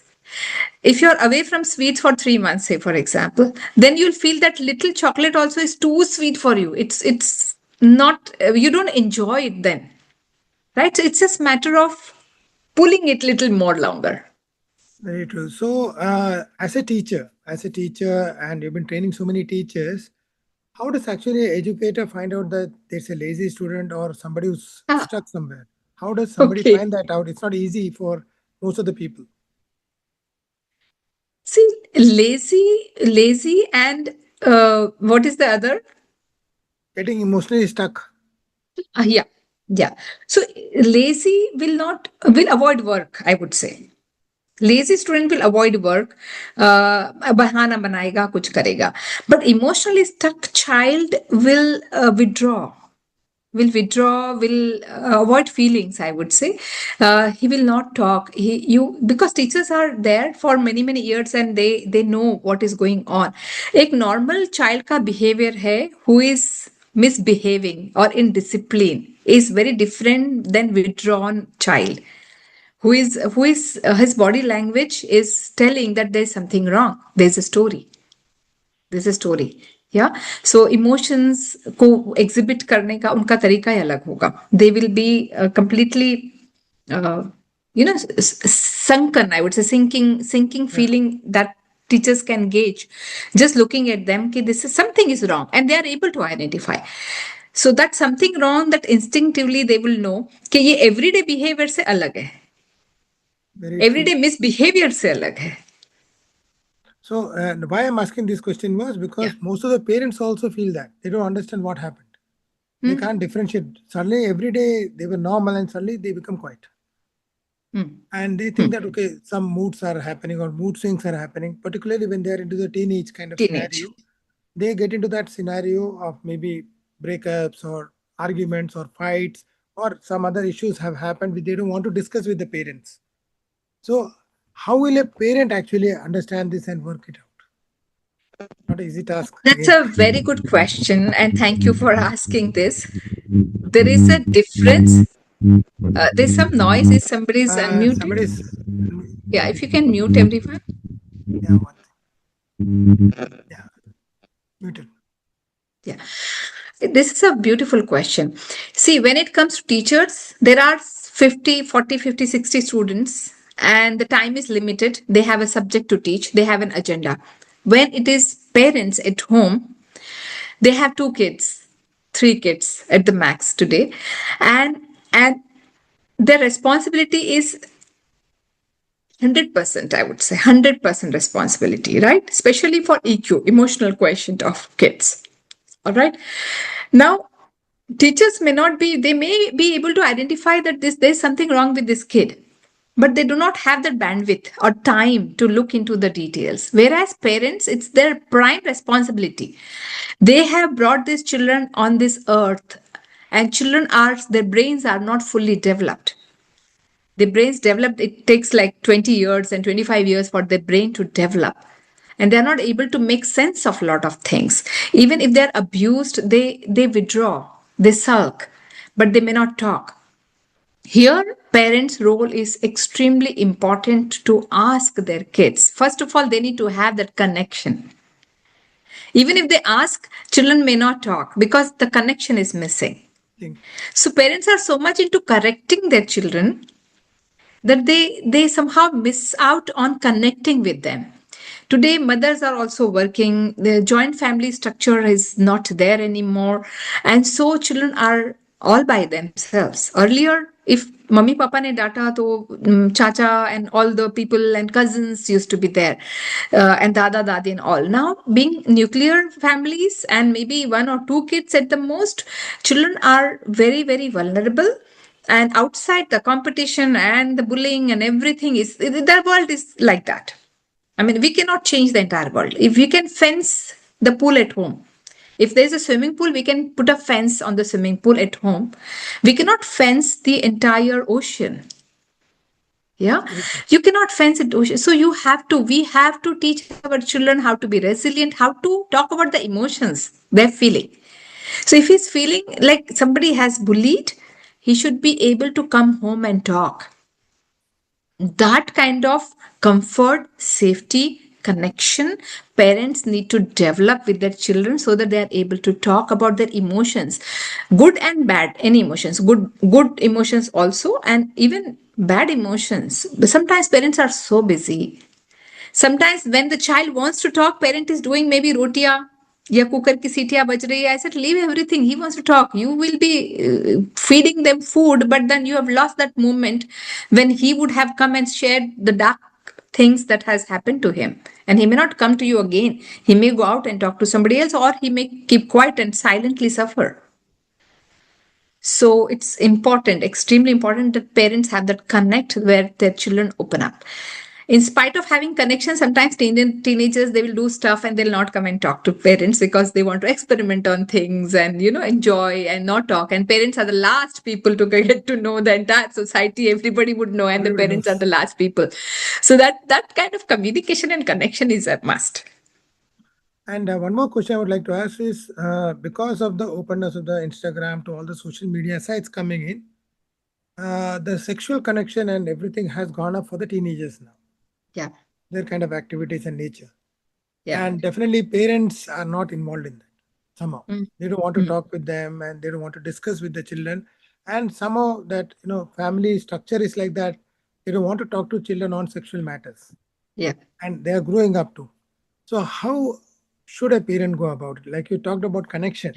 S2: If you're away from sweets for 3 months, say for example, then you'll feel that little chocolate also is too sweet for you. It's not, you don't enjoy it then, right? So it's just matter of pulling it little more longer.
S1: Very true. So, as a teacher, and you've been training so many teachers, how does actually an educator find out that there's a lazy student or somebody who's
S2: Ah,
S1: stuck somewhere? How does somebody
S2: okay.
S1: find that out? It's not easy for most of the people.
S2: See, lazy, and what is the other?
S1: Getting emotionally stuck.
S2: Yeah, yeah. So lazy will avoid work, I would say. Lazy student will avoid work, बहाना बनाएगा, कुछ करेगा. But emotionally stuck child will avoid feelings, I would say. He will not talk. Because teachers are there for many many years and they know what is going on. एक normal child का behavior है who is misbehaving or indiscipline is very different than withdrawn child who is his body language is telling that there's something wrong, there's a story. Yeah, so emotions को exhibit करने का उनका तरीका ही अलग होगा. They will be completely uh, sunken, I would say, sinking
S1: Yeah,
S2: feeling that teachers can gauge just looking at them कि this is something is wrong and they are able to identify. So that something wrong, that instinctively they will know कि ये everyday behavior से अलग है,
S1: very true.
S2: everyday misbehavior से अलग है.
S1: So, why I'm asking this question was because most of the parents also feel that they don't understand what happened. They can't differentiate. Suddenly, every day they were normal, and suddenly they become quiet. And they think that okay, some moods are happening or mood swings are happening, particularly when they are into the teenage kind of
S2: Teenage.
S1: scenario. They get into that scenario of maybe breakups or arguments or fights or some other issues have happened which they don't want to discuss with the parents. So, how will a parent actually understand this and work it out? Not an easy task
S2: That's
S1: again.
S2: a very good question, and thank you for asking this. There is a difference. There's some noise. Is somebody's unmuted?
S1: Somebody's
S2: Yeah, if you can mute everyone.
S1: yeah, one thing. Yeah, muted.
S2: Yeah. This is a beautiful question. See, when it comes to teachers, there are 50, 40, 50, 60 students, and the time is limited. They have a subject to teach, they have an agenda. When it is parents at home, they have two kids, three kids at the max today, and their responsibility is 100%, I would say 100% responsibility, right? Especially for EQ, emotional quotient of kids. All right. Now, teachers may not be, they may be able to identify that there's something wrong with this kid, but they do not have the bandwidth or time to look into the details. Whereas parents, it's their prime responsibility. They have brought these children on this earth, and their brains are not fully developed. The brains developed, it takes like 20 years and 25 years for the brain to develop, and they're not able to make sense of a lot of things. Even if they're abused, they withdraw, they sulk, but they may not talk. Here, parents' role is extremely important to ask their kids. First of all, they need to have that connection. Even if they ask, children may not talk because the connection is missing. So parents are so much into correcting their children that they somehow miss out on connecting with them. Today mothers are also working, the joint family structure is not there anymore, and so children are all by themselves. Earlier, if mummy papa ne data to chacha and all the people and cousins used to be there, and dada dadi and all. Now being nuclear families and maybe one or two kids at the most, children are very very vulnerable, and outside the competition and the bullying and everything is, the world is like that. I mean, we cannot change the entire world. If we can fence the pool at home, if there's a swimming pool, we can put a fence on the swimming pool at home. We cannot fence the entire ocean. Yeah, you cannot fence it ocean. So we have to teach our children how to be resilient, how to talk about the emotions they're feeling. So if he's feeling like somebody has bullied, he should be able to come home and talk. That kind of comfort, safety, connection parents need to develop with their children so that they are able to talk about their emotions, good and bad, any emotions, good emotions also, and even bad emotions. But sometimes parents are so busy. Sometimes when the child wants to talk, parent is doing maybe rotiya या cooker की सीटियां बज रही है. I said, leave everything. He wants to talk. You will be feeding them food, but then you have lost that moment when he would have come and shared the dark things that has happened to him, and he may not come to you again. He may go out and talk to somebody else, or he may keep quiet and silently suffer. So it's important, extremely important, that parents have that connect where their children open up. In spite of having connection, sometimes teenagers, they will do stuff and they'll not come and talk to parents because they want to experiment on things and enjoy and not talk. And parents are the last people to get to know. The entire society, everybody would know, and the
S1: Everybody
S2: parents are
S1: knows.
S2: the last people. So that kind of communication and connection is a must.
S1: And one more question I would like to ask is because of the openness of the Instagram to all the social media sites coming in, the sexual connection and everything has gone up for the teenagers now,
S2: Yeah,
S1: their kind of activities and nature.
S2: yeah.
S1: And definitely parents are not involved in that somehow.
S2: Mm,
S1: They don't want to
S2: mm,
S1: talk with them and they don't want to discuss with the children. And somehow that, family structure is like that. They don't want to talk to children on sexual matters.
S2: yeah.
S1: And they are growing up too. So how should a parent go about it? Like you talked about connection.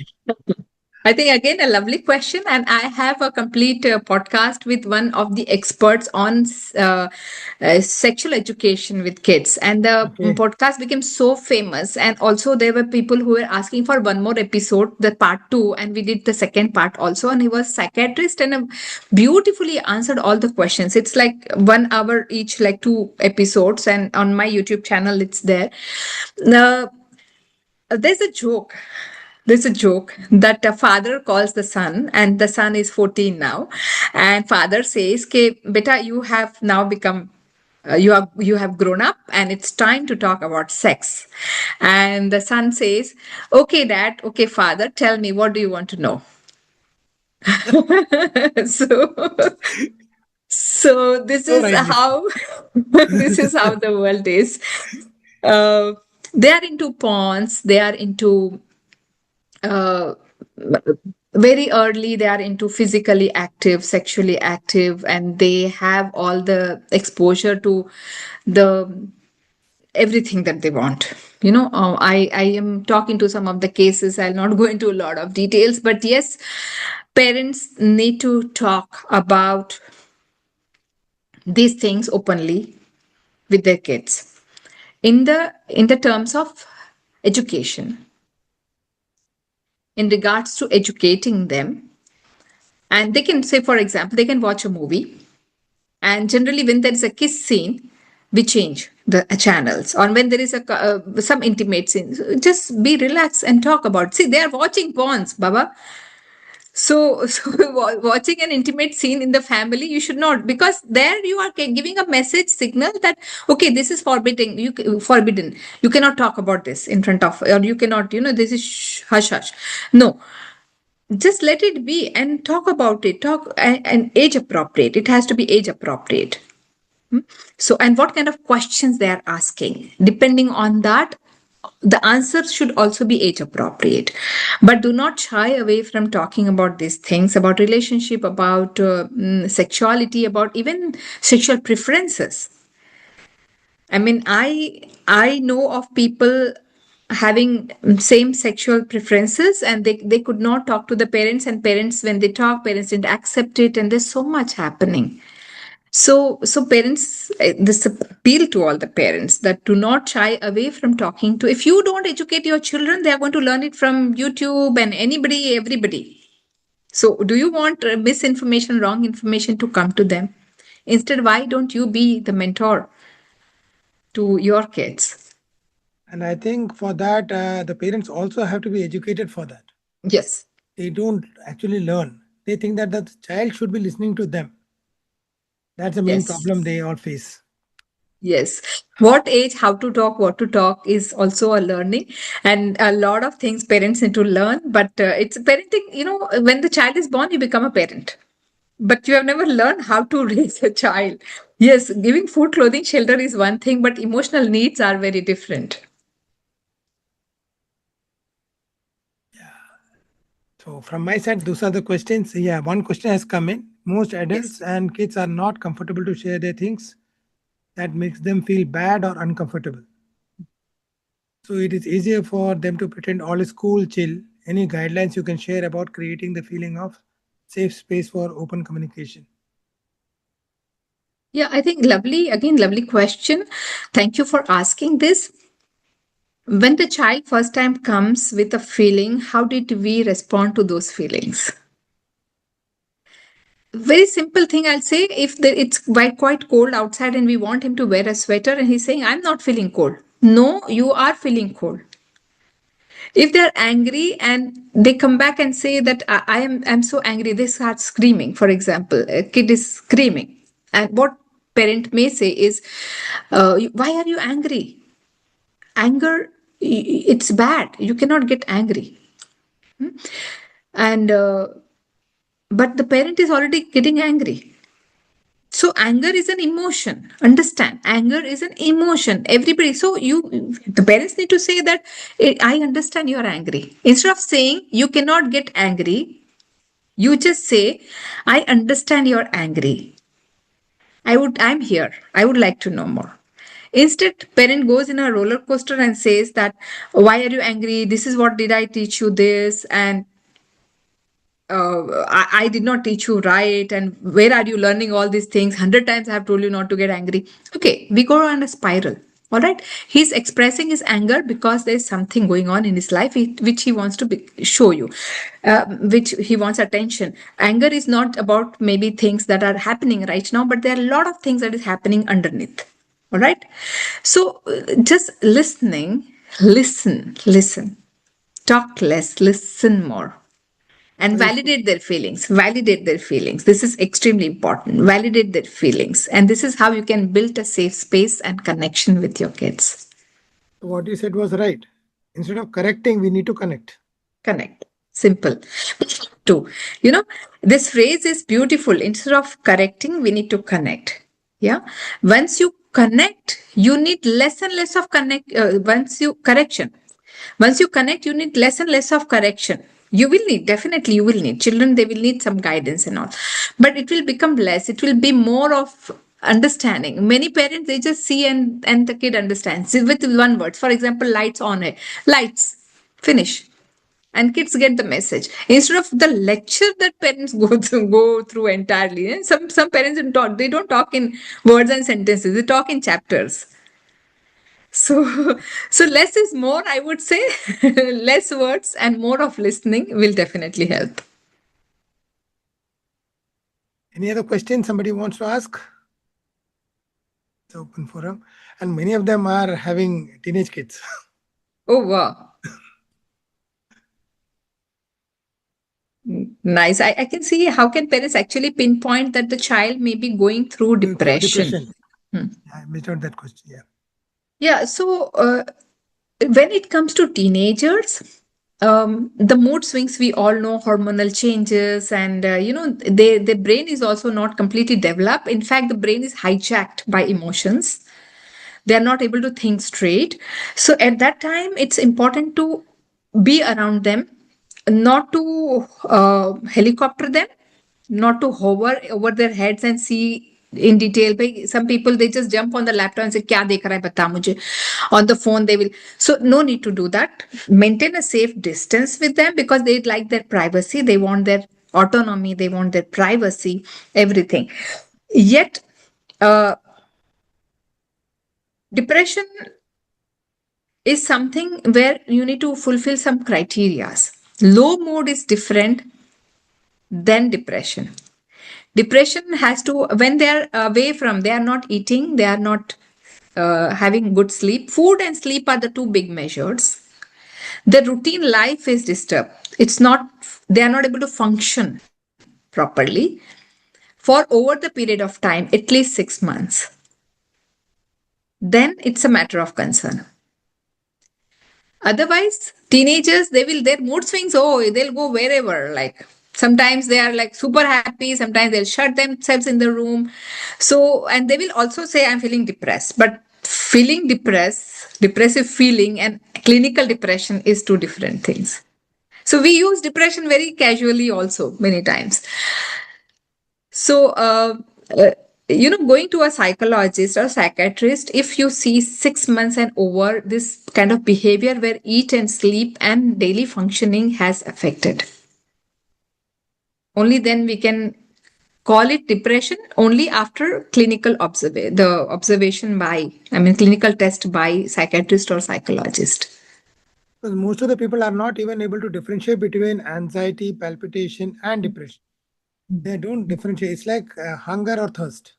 S2: I think again a lovely question, and I have a complete podcast with one of the experts on sexual education with kids, and the
S1: Okay.
S2: podcast became so famous. And also there were people who were asking for one more episode, the part two, and we did the second part also. And he was psychiatrist and beautifully answered all the questions. It's like 1 hour each, like two episodes, and on my YouTube channel it's there. Now, there's a joke. There's a joke that a father calls the son, and the son is 14 now. And father says, "Ke, beta, you have now become, you have grown up, and it's time to talk about sex." And the son says, "Okay, dad, okay, father, tell me, what do you want to know?" so so this
S1: So
S2: is
S1: rightly said.
S2: how this is how the world is. uh, they are into pawns, they are into uh, very early, they are into physically active, sexually active, and they have all the exposure to the everything that they want. I am talking to some of the cases. I'll not go into a lot of details, but yes, parents need to talk about these things openly with their kids in the terms of education, in regards to educating them. And they can say, for example, they can watch a movie, and generally when there is a kiss scene, we change the channels. Or when there is some intimate scene, just be relaxed and talk about, see, they are watching porns, baba. So watching an intimate scene in the family, you should not, because there you are giving a message signal that, okay, this is forbidden. Forbidden. You cannot talk about this in front of, or you cannot, this is hush hush. No, just let it be and talk about it. Talk, and age appropriate. It has to be age appropriate. So, and what kind of questions they are asking, depending on that, the answers should also be age appropriate. But do not shy away from talking about these things, about relationship, about sexuality, about even sexual preferences. I mean, I know of people having same sexual preferences, and they could not talk to the parents, and parents, when they talk, parents didn't accept it, and there's so much happening. So parents, this appeal to all the parents, that do not shy away from talking to. If you don't educate your children, they are going to learn it from YouTube and anybody, everybody. So do you want misinformation, wrong information to come to them? Instead, why don't you be the mentor to your kids?
S1: And I think for that, the parents also have to be educated for that.
S2: Yes.
S1: They don't actually learn. They think that the child should be listening to them. That's the main
S2: Yes.
S1: problem they all face.
S2: Yes. What age, how to talk, what to talk is also a learning, and a lot of things parents need to learn. But it's parenting, when the child is born, you become a parent. But you have never learned how to raise a child. Yes, giving food, clothing, shelter is one thing, but emotional needs are very different.
S1: So from my side, those are the questions. Yeah, one question has come in. Most
S2: Yes.
S1: adults and kids are not comfortable to share their things. That makes them feel bad or uncomfortable. So it is easier for them to pretend all is cool, chill. Any guidelines you can share about creating the feeling of safe space for open communication?
S2: Yeah, I think lovely question. Thank you for asking this. When the child first time comes with a feeling, how did we respond to those feelings? Very simple thing I'll say. If it's quite cold outside and we want him to wear a sweater and he's saying, I'm not feeling cold. No, you are feeling cold. If they're angry and they come back and say that I'm so angry, they start screaming. For example, a kid is screaming, and what parent may say is, "Why are you angry? Anger, it's bad. You cannot get angry." And but the parent is already getting angry. So anger is an emotion. Understand, anger is an emotion. Everybody. So the parents need to say that I understand you are angry. Instead of saying you cannot get angry, you just say, I understand you're angry. I'm here. I would like to know more. Instead, parent goes in a roller coaster and says that, why are you angry? This is what did I teach you this? And I did not teach you right, and where are you learning all these things? 100 times I have told you not to get angry. Okay, we go on a spiral. All right, he's expressing his anger because there's something going on in his life which he wants to show you, which he wants attention. Anger is not about maybe things that are happening right now, but there are a lot of things that is happening underneath. All right, so just listening, listen, talk less, listen more, and
S1: Very true.
S2: validate their feelings. This is extremely important. Validate their feelings, and this is how you can build a safe space and connection with your kids.
S1: What you said was right. Instead of correcting, we need to connect.
S2: Connect. Simple. Two. This phrase is beautiful. Instead of correcting, we need to connect. Yeah. Once you connect, you need less and less of connect. Once you connect, you need less and less of correction. You will need, definitely, you will need. Children, they will need some guidance and all. But it will become less. It will be more of understanding. Many parents, they just see and the kid understands with one word. For example, lights on. Lights. Finish, and kids get the message instead of the lecture that parents go through entirely. Some parents don't talk in words and sentences, they talk in chapters. So so less is more, I would say. Less words and more of listening will definitely help.
S1: Any other question somebody wants to ask? It's open forum. And many of them are having teenage kids.
S2: Oh wow. Nice. I can see how can parents actually pinpoint that the child may be going through depression. Hmm.
S1: I missed out that question. Yeah.
S2: Yeah, so when it comes to teenagers, the mood swings, we all know hormonal changes, and their brain is also not completely developed. In fact, the brain is hijacked by emotions. They are not able to think straight. So at that time, it's important to be around them, not to helicopter them, not to hover over their heads and see in detail. But some people, they just jump on the laptop and say, "Kya dekh raha hai, bata mujhe." On the phone, they will. So no need to do that. Maintain a safe distance with them because they like their privacy. They want their autonomy. They want their privacy. Everything. Yet, uh, depression is something where you need to fulfill some criterias. Low mood is different than depression. Depression has to, when they are away from, they are not eating, they are not having good sleep. Food and sleep are the two big measures. The routine life is disturbed. It's not, they are not able to function properly for over the period of time, at least 6 months. Then it's a matter of concern. Otherwise, teenagers, their mood swings, oh, they'll go wherever. Like sometimes they are like super happy, sometimes they'll shut themselves in the room. So, and they will also say, I'm feeling depressed. But feeling depressed, depressive feeling, and clinical depression is two different things. So we use depression very casually also many times. So, uh, going to a psychologist or psychiatrist, if you see 6 months and over this kind of behavior where eat and sleep and daily functioning has affected, only then we can call it depression only after observation by, clinical test by psychiatrist or psychologist.
S1: Because most of the people are not even able to differentiate between anxiety, palpitation, and depression. They don't differentiate. It's like hunger or thirst.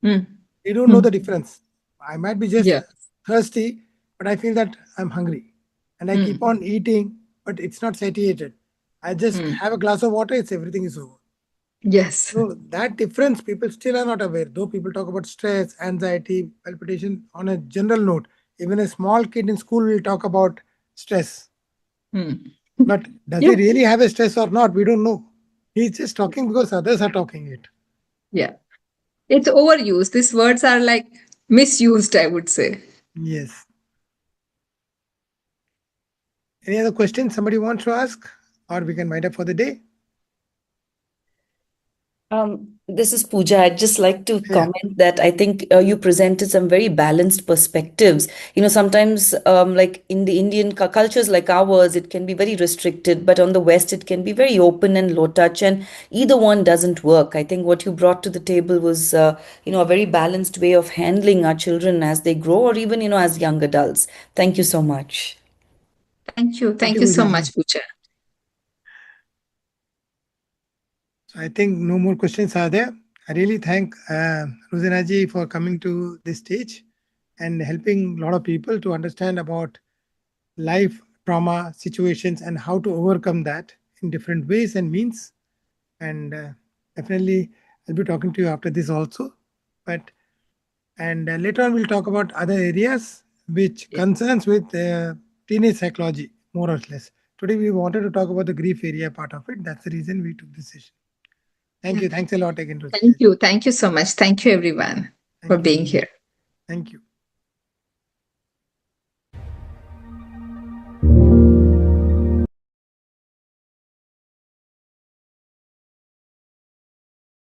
S2: Mm.
S1: They don't know the difference. I might be just
S2: Yeah.
S1: thirsty, but I feel that I'm hungry. And I keep on eating, but it's not satiated. I just have a glass of water, it's everything is over.
S2: Yes.
S1: So that difference people still are not aware. Though people talk about stress, anxiety, palpitation on a general note. Even a small kid in school will talk about stress. But does
S2: Yeah.
S1: he really have a stress or not? We don't know. He's just talking because others are talking it.
S2: Yeah. It's overused. These words are like misused, I would say.
S1: Yes. Any other questions somebody wants to ask? Or we can wind up for the day?
S3: This is Pooja. I'd just like to
S1: Yeah.
S3: comment that I think you presented some very balanced perspectives. Sometimes, like in the Indian cultures like ours, it can be very restricted, but on the West, it can be very open and low touch, and either one doesn't work. I think what you brought to the table was, a very balanced way of handling our children as they grow, or even, as young adults. Thank you so much.
S2: Thank you.
S1: Thank
S2: Thank
S1: you,
S2: you so
S1: Pooja ji.
S2: much, Pooja.
S1: So I think no more questions are there. I really thank Rozina ji for coming to this stage and helping a lot of people to understand about life trauma situations and how to overcome that in different ways and means. And definitely, I'll be talking to you after this also. But and later on, we'll talk about other areas which concerns with teenage psychology, more or less. Today, we wanted to talk about the grief area part of it. That's the reason we took this session. Thank you. Thanks a lot again, Rozina.
S2: Thank you. Thank you so much. Thank you, everyone, for
S1: Thank
S2: being
S1: you.
S2: here.
S1: Thank you.